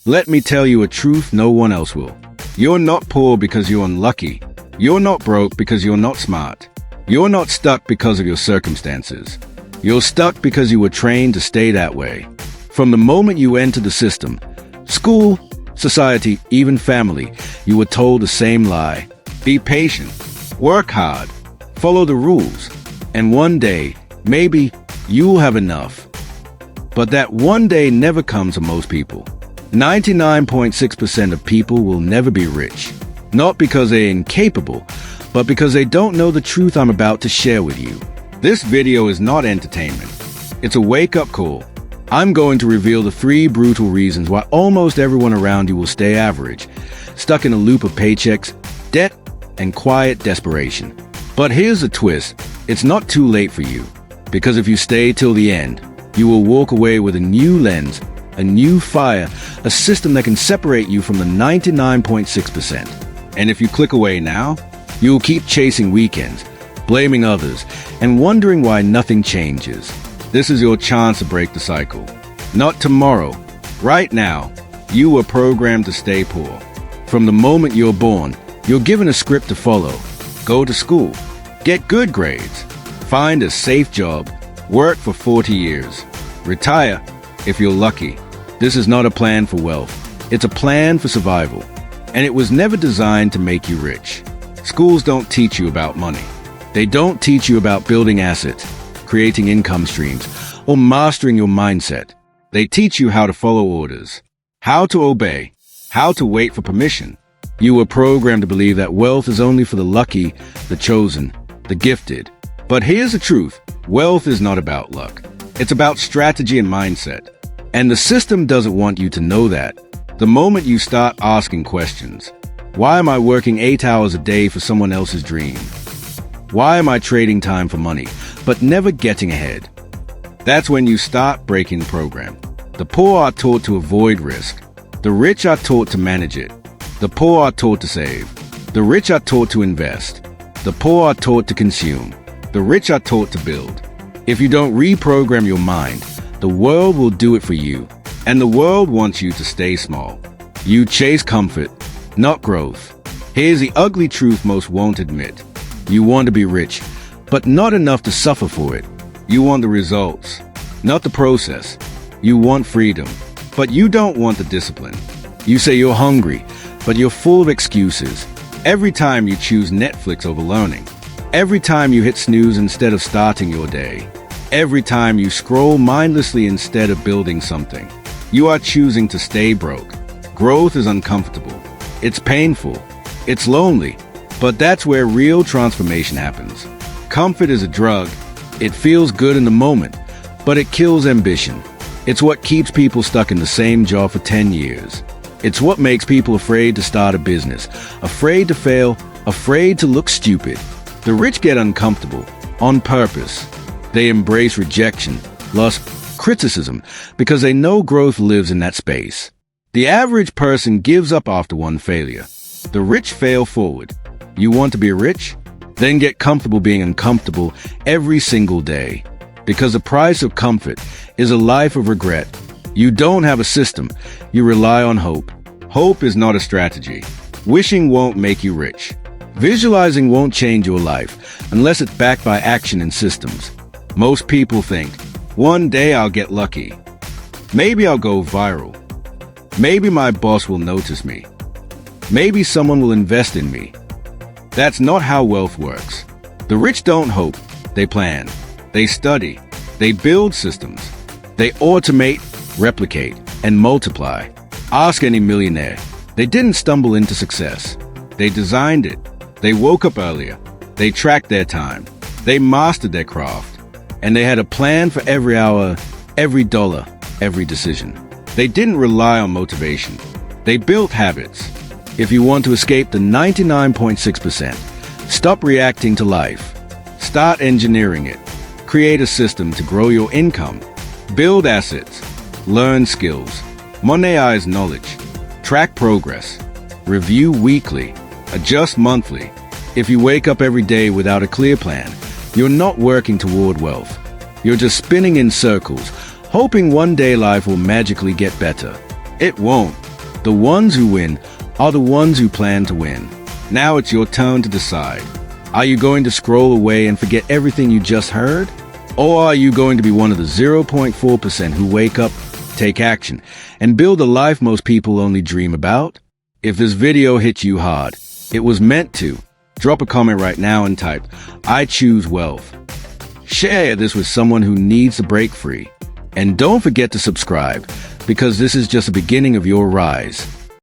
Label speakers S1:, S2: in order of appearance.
S1: Let me tell you a truth no one else will. You're not poor because you're unlucky. You're not broke because you're not smart. You're not stuck because of your circumstances. You're stuck because you were trained to stay that way. From the moment you enter the system, school, society, even family, you were told the same lie. Be patient, work hard, follow the rules, and one day, maybe, you'll have enough. But that one day never comes for most people. 99.6% of people will never be rich. Not because they're incapable, but because they don't know the truth I'm about to share with you. This video is not entertainment. It's a wake-up call. I'm going to reveal the 3 brutal reasons why almost everyone around you will stay average, stuck in a loop of paychecks, debt, and quiet desperation. But here's the twist. It's not too late for you. Because if you stay till the end, you will walk away with a new lens, a new fire, a system that can separate you from the 99.6%. And if you click away now, you'll keep chasing weekends, blaming others, and wondering why nothing changes. This is your chance to break the cycle. Not tomorrow. Right now, you were programmed to stay poor. From the moment you're born, you're given a script to follow. Go to school, get good grades, find a safe job, work for 40 years, retire if you're lucky. This is not a plan for wealth. It's a plan for survival. And it was never designed to make you rich. Schools don't teach you about money. They don't teach you about building assets, creating income streams, or mastering your mindset. They teach you how to follow orders, how to obey, how to wait for permission. You were programmed to believe that wealth is only for the lucky, the chosen, the gifted. But here's the truth. Wealth is not about luck. It's about strategy and mindset. And the system doesn't want you to know that. The moment you start asking questions, why am I working 8 hours a day for someone else's dream? Why am I trading time for money, but never getting ahead? That's when you start breaking the program. The poor are taught to avoid risk. The rich are taught to manage it. The poor are taught to save. The rich are taught to invest. The poor are taught to consume. The rich are taught to build. If you don't reprogram your mind, the world will do it for you. And the world wants you to stay small. You chase comfort, not growth. Here's the ugly truth most won't admit. You want to be rich, but not enough to suffer for it. You want the results, not the process. You want freedom, but you don't want the discipline. You say you're hungry, but you're full of excuses. Every time you choose Netflix over learning. Every time you hit snooze instead of starting your day. Every time you scroll mindlessly instead of building something. You are choosing to stay broke. Growth is uncomfortable. It's painful. It's lonely. But that's where real transformation happens. Comfort is a drug. It feels good in the moment, but it kills ambition. It's what keeps people stuck in the same job for 10 years. It's what makes people afraid to start a business, afraid to fail, afraid to look stupid. The rich get uncomfortable on purpose. They embrace rejection, loss, criticism, because they know growth lives in that space. The average person gives up after one failure. The rich fail forward. You want to be rich? Then get comfortable being uncomfortable every single day. Because the price of comfort is a life of regret. You don't have a system. You rely on hope. Hope is not a strategy. Wishing won't make you rich. Visualizing won't change your life unless it's backed by action and systems. Most people think, one day I'll get lucky. Maybe I'll go viral. Maybe my boss will notice me. Maybe someone will invest in me. That's not how wealth works. The rich don't hope. They plan. They study. They build systems. They automate, replicate, and multiply. Ask any millionaire. They didn't stumble into success. They designed it. They woke up earlier. They tracked their time. They mastered their craft. And they had a plan for every hour, every dollar, every decision. They didn't rely on motivation. They built habits. If you want to escape the 99.6%, stop reacting to life. Start engineering it. Create a system to grow your income. Build assets. Learn skills. Monetize knowledge. Track progress. Review weekly. Adjust monthly. If you wake up every day without a clear plan, you're not working toward wealth. You're just spinning in circles, hoping one day life will magically get better. It won't. The ones who win are the ones who plan to win. Now it's your turn to decide. Are you going to scroll away and forget everything you just heard? Or are you going to be one of the 0.4% who wake up, take action, and build the life most people only dream about? If this video hit you hard, it was meant to. Drop a comment right now and type, "I choose wealth." Share this with someone who needs to break free. And don't forget to subscribe, because this is just the beginning of your rise.